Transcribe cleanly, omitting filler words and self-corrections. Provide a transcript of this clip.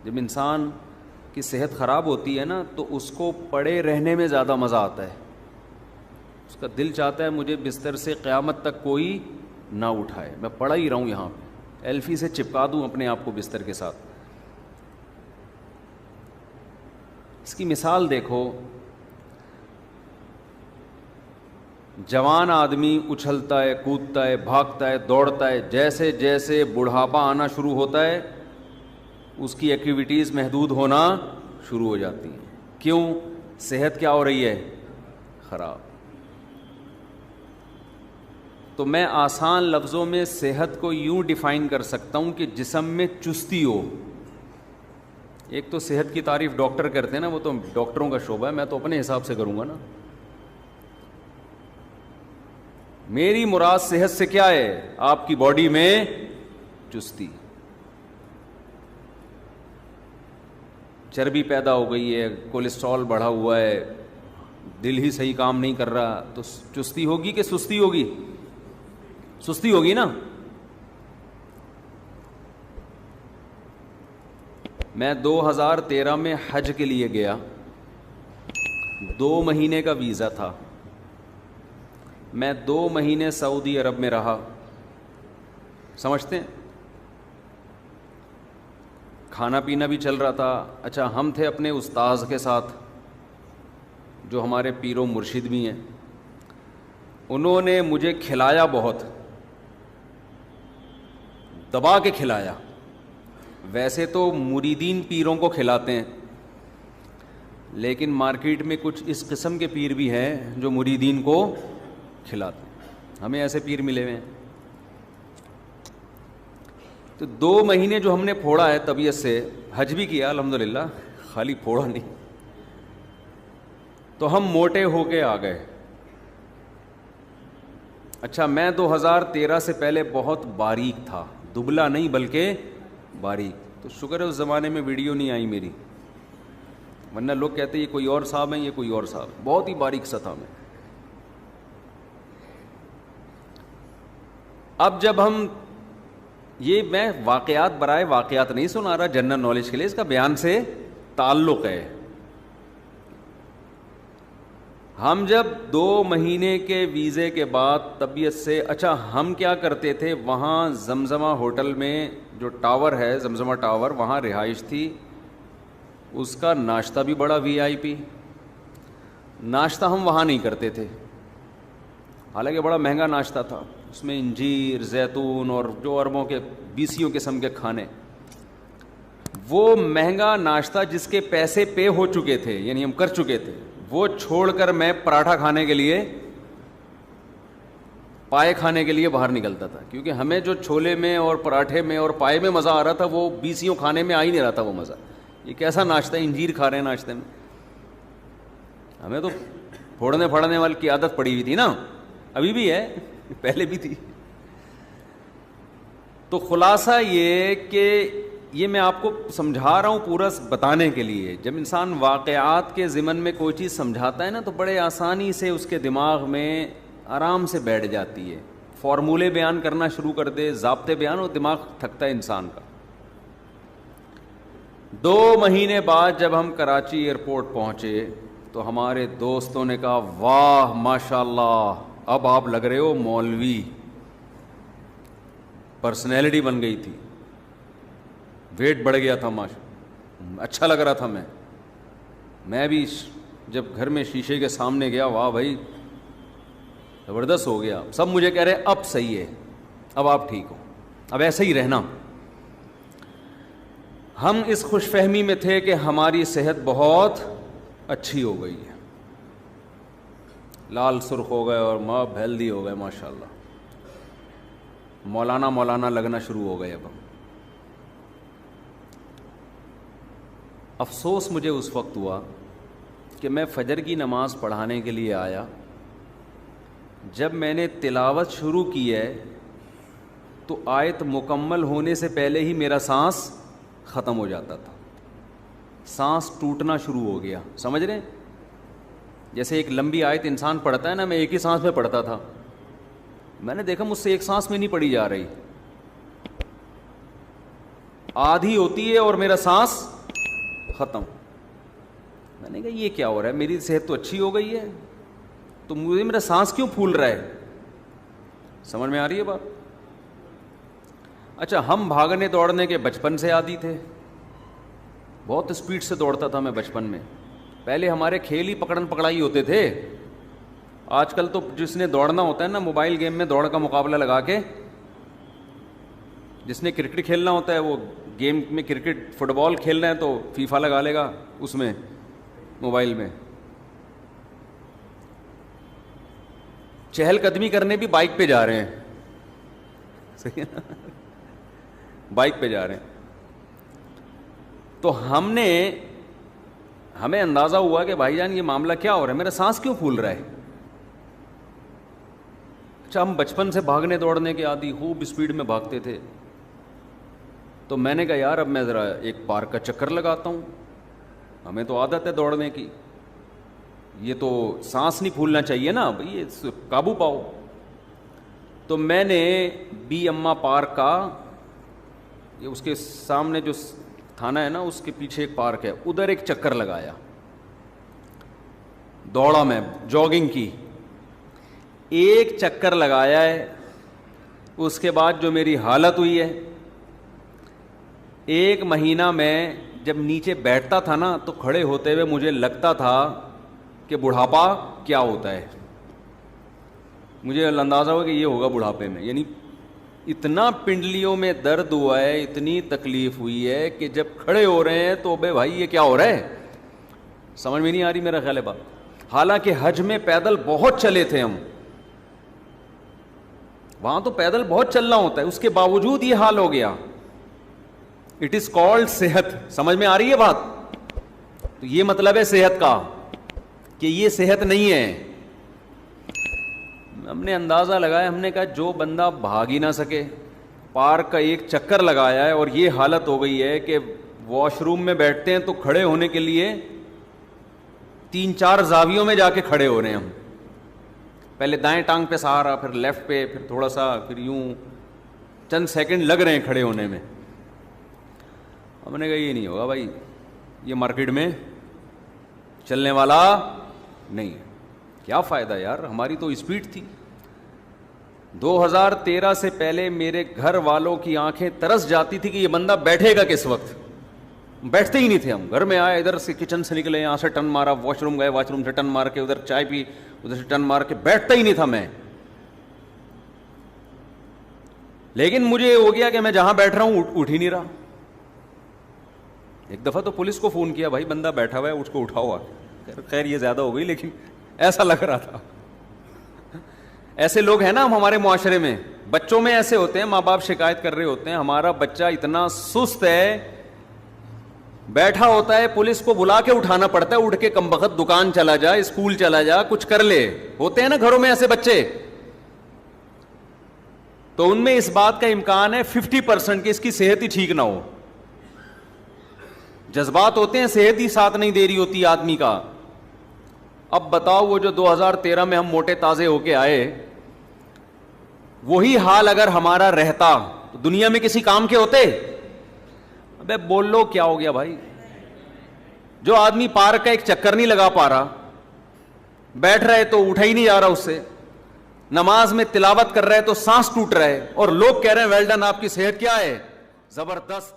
جب انسان کی صحت خراب ہوتی ہے نا تو اس کو پڑے رہنے میں زیادہ مزہ آتا ہے. اس کا دل چاہتا ہے مجھے بستر سے قیامت تک کوئی نہ اٹھائے, میں پڑا ہی رہوں یہاں پہ, ایلفی سے چپکا دوں اپنے آپ کو بستر کے ساتھ. اس کی مثال دیکھو, جوان آدمی اچھلتا ہے, کودتا ہے, بھاگتا ہے, دوڑتا ہے, جیسے جیسے بڑھاپا آنا شروع ہوتا ہے اس کی ایکٹیویٹیز محدود ہونا شروع ہو جاتی ہیں. کیوں؟ صحت کیا ہو رہی ہے؟ خراب. تو میں آسان لفظوں میں صحت کو یوں ڈیفائن کر سکتا ہوں کہ جسم میں چستی ہو. ایک تو صحت کی تعریف ڈاکٹر کرتے ہیں نا, وہ تو ڈاکٹروں کا شعبہ ہے, میں تو اپنے حساب سے کروں گا نا. میری مراد صحت سے کیا ہے؟ آپ کی باڈی میں چستی, چربی پیدا ہو گئی ہے, کولیسٹرول بڑھا ہوا ہے, دل ہی صحیح کام نہیں کر رہا, تو چستی ہوگی کہ سستی ہوگی؟ سستی ہوگی نا. میں 2013 میں حج کے لیے گیا, 2 مہینے کا ویزا تھا. میں 2 مہینے سعودی عرب میں رہا, سمجھتے ہیں, کھانا پینا بھی چل رہا تھا. اچھا, ہم تھے اپنے استاذ کے ساتھ جو ہمارے پیر و مرشد بھی ہیں. انہوں نے مجھے کھلایا, بہت دبا کے کھلایا. ویسے تو مریدین پیروں کو کھلاتے ہیں, لیکن مارکیٹ میں کچھ اس قسم کے پیر بھی ہیں جو مریدین کو کھلاتے ہیں. ہمیں ایسے پیر ملے ہوئے ہیں. تو 2 مہینے جو ہم نے پھوڑا ہے طبیعت سے, حج بھی کیا الحمدللہ, خالی پھوڑا نہیں, تو ہم موٹے ہو کے آ گئے. اچھا, میں 2013 سے پہلے بہت باریک تھا, دبلا نہیں بلکہ باریک. تو شکر ہے اس زمانے میں ویڈیو نہیں آئی میری, ورنہ لوگ کہتے ہیں یہ کوئی اور صاحب ہیں, یہ کوئی اور صاحب ہے. بہت ہی باریک سا تھا میں. اب جب ہم, یہ میں واقعات برائے واقعات نہیں سنا رہا, جنرل نالج کے لیے, اس کا بیان سے تعلق ہے. ہم جب 2 مہینے کے ویزے کے بعد طبیعت سے, اچھا ہم کیا کرتے تھے, وہاں زمزمہ ہوٹل میں جو ٹاور ہے, زمزمہ ٹاور, وہاں رہائش تھی, اس کا ناشتہ بھی بڑا وی آئی پی. ناشتہ ہم وہاں نہیں کرتے تھے, حالانکہ بڑا مہنگا ناشتہ تھا, اس میں انجیر, زیتون اور جو اربوں کے 20 قسم کے کھانے. وہ مہنگا ناشتہ جس کے پیسے پے ہو چکے تھے, یعنی ہم کر چکے تھے, وہ چھوڑ کر میں پراٹھا کھانے کے لیے, پائے کھانے کے لیے باہر نکلتا تھا. کیونکہ ہمیں جو چھولے میں اور پراٹھے میں اور پائے میں مزہ آ رہا تھا, وہ 20 کھانے میں آ ہی نہیں رہا تھا وہ مزہ. یہ کیسا ناشتہ ہے, انجیر کھا رہے ہیں ناشتے میں. ہمیں تو پھوڑنے پھاڑنے والی کی عادت پڑی ہوئی تھی نا, ابھی بھی ہے, پہلے بھی تھی. تو خلاصہ یہ کہ یہ میں آپ کو سمجھا رہا ہوں پورا بتانے کے لیے, جب انسان واقعات کے ضمن میں کوئی چیز سمجھاتا ہے نا تو بڑے آسانی سے اس کے دماغ میں آرام سے بیٹھ جاتی ہے. فارمولے بیان کرنا شروع کر دے, ضابطے بیان, اور دماغ تھکتا ہے انسان کا. 2 مہینے بعد جب ہم کراچی ایئرپورٹ پہنچے تو ہمارے دوستوں نے کہا واہ ماشاء اللہ, اب آپ لگ رہے ہو مولوی. پرسنالٹی بن گئی تھی, ویٹ بڑھ گیا تھا, اچھا لگ رہا تھا. میں بھی جب گھر میں شیشے کے سامنے گیا, واہ بھائی زبردست ہو گیا. سب مجھے کہہ رہے اب صحیح ہے, اب آپ ٹھیک ہو, اب ایسے ہی رہنا. ہم اس خوش فہمی میں تھے کہ ہماری صحت بہت اچھی ہو گئی ہے, لال سرخ ہو گئے اور ماب ہیلدی ہو گئے ماشاء اللہ, مولانا لگنا شروع ہو گئے. اب ہم, افسوس مجھے اس وقت ہوا کہ میں فجر کی نماز پڑھانے کے لیے آیا, جب میں نے تلاوت شروع کی ہے تو آیت مکمل ہونے سے پہلے ہی میرا سانس ختم ہو جاتا تھا, سانس ٹوٹنا شروع ہو گیا. سمجھ رہے ہیں, جیسے ایک لمبی آیت انسان پڑھتا ہے نا, میں ایک ہی سانس میں پڑھتا تھا, میں نے دیکھا مجھ سے ایک سانس میں نہیں پڑھی جا رہی. آدھی ہوتی ہے اور میرا سانس ختم. میں نے کہا یہ کیا ہو رہا ہے, میری صحت تو اچھی ہو گئی ہے, تو مجھے میرا سانس کیوں پھول رہا ہے؟ سمجھ میں آ رہی ہے بات؟ اچھا, ہم بھاگنے دوڑنے کے بچپن سے عادی تھے, بہت اسپیڈ سے دوڑتا تھا میں بچپن میں. پہلے ہمارے کھیل ہی پکڑن پکڑائی ہوتے تھے. آج کل تو جس نے دوڑنا ہوتا ہے نا موبائل گیم میں دوڑ کا مقابلہ لگا کے, جس نے کرکٹ کھیلنا ہوتا ہے وہ گیم میں کرکٹ فٹ بال کھیلنا ہے تو فیفا لگا لے گا اس میں موبائل میں. چہل قدمی کرنے بھی بائک پہ جا رہے ہیں, صحیح ہے, بائک پہ جا رہے ہیں. تو ہمیں اندازہ ہوا کہ بھائی جان یہ معاملہ کیا ہو رہا ہے, میرا سانس کیوں پھول رہا ہے. اچھا, ہم بچپن سے بھاگنے دوڑنے کے عادی, خوب اسپیڈ میں بھاگتے تھے. تو میں نے کہا یار اب میں ذرا ایک پارک کا چکر لگاتا ہوں, ہمیں تو عادت ہے دوڑنے کی, یہ تو سانس نہیں پھولنا چاہیے نا بھائی, یہ قابو پاؤ. تو میں نے بی اما پارک کا, یہ اس کے سامنے جو تھانہ ہے نا اس کے پیچھے ایک پارک ہے, ادھر ایک چکر لگایا, دوڑا میں, جاگنگ کی, ایک چکر لگایا ہے. اس کے بعد جو میری حالت ہوئی ہے, 1 مہینہ میں جب نیچے بیٹھتا تھا نا تو کھڑے ہوتے ہوئے مجھے لگتا تھا کہ بڑھاپا کیا ہوتا ہے. مجھے اندازہ ہوا کہ یہ ہوگا بڑھاپے میں, یعنی اتنا پنڈلیوں میں درد ہوا ہے, اتنی تکلیف ہوئی ہے کہ جب کھڑے ہو رہے ہیں تو بے بھائی یہ کیا ہو رہا ہے, سمجھ میں نہیں آ رہی میرا خیال ہے بات. حالانکہ حج میں پیدل بہت چلے تھے ہم, وہاں تو پیدل بہت چلنا ہوتا ہے, اس کے باوجود یہ حال ہو گیا. اٹ از کالڈ صحت. سمجھ میں آ رہی ہے بات؟ تو یہ مطلب ہے صحت کا کہ یہ صحت نہیں ہے. ہم نے اندازہ لگایا, ہم نے کہا جو بندہ بھاگ ہی نہ سکے, پارک کا ایک چکر لگایا ہے اور یہ حالت ہو گئی ہے کہ واش روم میں بیٹھتے ہیں تو کھڑے ہونے کے لیے 3-4 زاویوں میں جا کے کھڑے ہو رہے ہیں ہم. پہلے دائیں ٹانگ پہ سہارا, پھر لیفٹ پہ, پھر تھوڑا سا, پھر یوں چند سیکنڈ لگ رہے ہیں کھڑے ہونے میں. ہم نے کہا یہ نہیں ہوگا بھائی, یہ مارکیٹ میں چلنے والا نہیں ہے. کیا فائدہ یار, ہماری تو اسپیڈ تھی. 2013 سے پہلے میرے گھر والوں کی آنکھیں ترس جاتی تھی کہ یہ بندہ بیٹھے گا کس وقت. بیٹھتے ہی نہیں تھے ہم. گھر میں آئے, ادھر سے کچن سے نکلے, یہاں سے ٹن مارا, واش روم گئے, واش روم سے ٹن مار کے ادھر چائے پی, ادھر سے ٹن مار کے, بیٹھتا ہی نہیں تھا میں. لیکن مجھے ہو گیا کہ میں جہاں بیٹھ رہا ہوں اٹھ ہی نہیں رہا. ایک دفعہ تو پولیس کو فون کیا, بھائی بندہ بیٹھا ہوا ہے اس کو اٹھاؤ. خیر یہ زیادہ ہو گئی, لیکن ایسا لگ رہا تھا. ایسے لوگ ہیں نا ہم ہمارے معاشرے میں, بچوں میں ایسے ہوتے ہیں, ماں باپ شکایت کر رہے ہوتے ہیں ہمارا بچہ اتنا سست ہے, بیٹھا ہوتا ہے, پولیس کو بلا کے اٹھانا پڑتا ہے, اٹھ کے کمبخت دکان چلا جا, اسکول چلا جا, کچھ کر لے. ہوتے ہیں نا گھروں میں ایسے بچے. تو ان میں اس بات کا امکان ہے 50% کہ اس کی صحت ہی ٹھیک نہ ہو. جذبات ہوتے ہیں, صحت ہی ساتھ نہیں دے رہی ہوتی آدمی کا. اب بتاؤ وہ جو 2013 میں ہم موٹے تازے ہو کے آئے, وہی حال اگر ہمارا رہتا تو دنیا میں کسی کام کے ہوتے؟ ابے بول لو کیا ہو گیا بھائی. جو آدمی پارک کا ایک چکر نہیں لگا پا رہا, بیٹھ رہے تو اٹھا ہی نہیں جا رہا اس سے, نماز میں تلاوت کر رہے تو سانس ٹوٹ رہا ہے, اور لوگ کہہ رہے ہیں ویل ڈن, آپ کی صحت کیا ہے, زبردست.